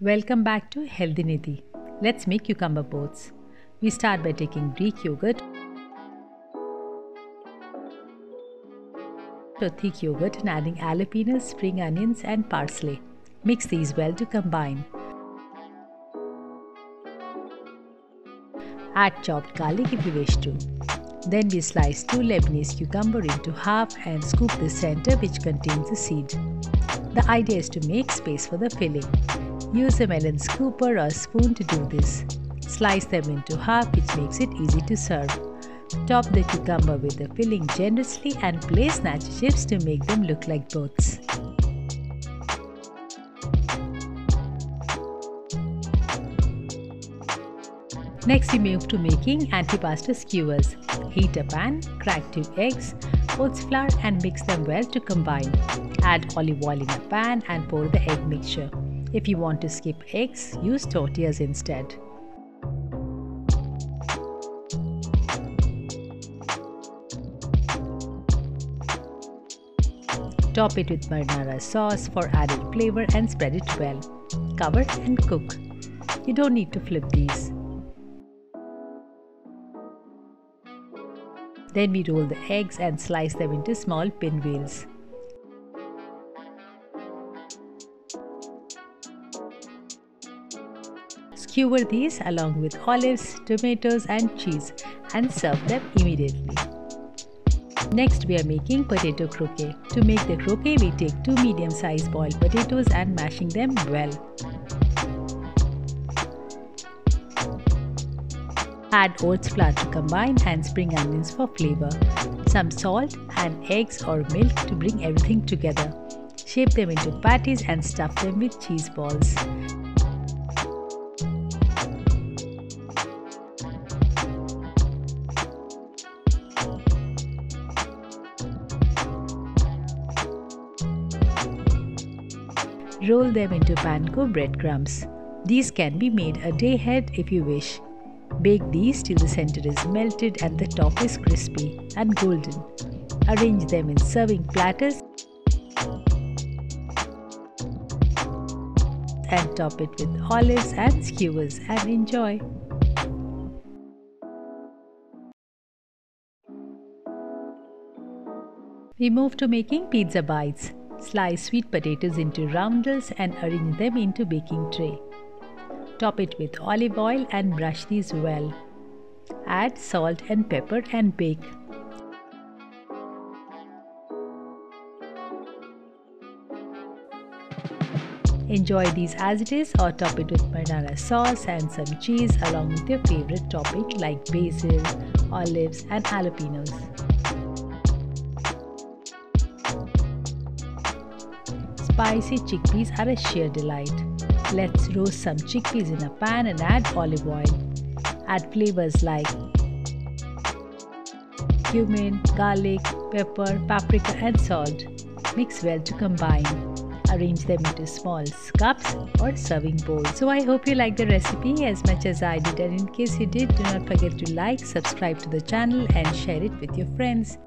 Welcome back to healthynidhi. Let's make cucumber boats. We start by taking Greek yogurt or thick yogurt and adding jalapenos, spring onions and parsley. Mix these well to combine. Add chopped garlic if you wish to. Then we slice 2 Lebanese cucumber into half and scoop the center which contains the seed. The idea is to make space for the filling. Use a melon scooper or spoon to do this. Slice them into half, which makes it easy to serve. Top the cucumber with the filling generously and place nacho chips to make them look like boats. Next we move to making Antipasto Skewers. Heat a pan, crack 2 eggs, oats flour and mix them well to combine. Add olive oil in a pan and pour the egg mixture. If you want to skip eggs, use tortillas instead. Top it with marinara sauce for added flavor and spread it well. Cover and cook. You don't need to flip these. Then we roll the eggs and slice them into small pinwheels. Skewer these along with olives, tomatoes and cheese and serve them immediately. Next we are making potato croquette. To make the croquette we take 2 medium-sized boiled potatoes and mashing them well. Add oats flour to combine and spring onions for flavor. Some salt and eggs or milk to bring everything together. Shape them into patties and stuff them with cheese balls. Roll them into panko breadcrumbs. These can be made a day ahead if you wish. Bake these till the center is melted and the top is crispy and golden. Arrange them in serving platters and top it with olives and skewers and enjoy. We move to making pizza bites. Slice sweet potatoes into roundels and arrange them into baking tray. Top it with olive oil and brush these well. Add salt and pepper and bake. Enjoy these as it is or top it with marinara sauce and some cheese along with your favorite topping like basil, olives and jalapenos. Spicy chickpeas are a sheer delight. Let's roast some chickpeas in a pan and add olive oil. Add flavors like cumin, garlic, pepper, paprika and salt. Mix well to combine. Arrange them into small cups or serving bowls. So I hope you liked the recipe as much as I did, and in case you did, do not forget to like, subscribe to the channel and share it with your friends.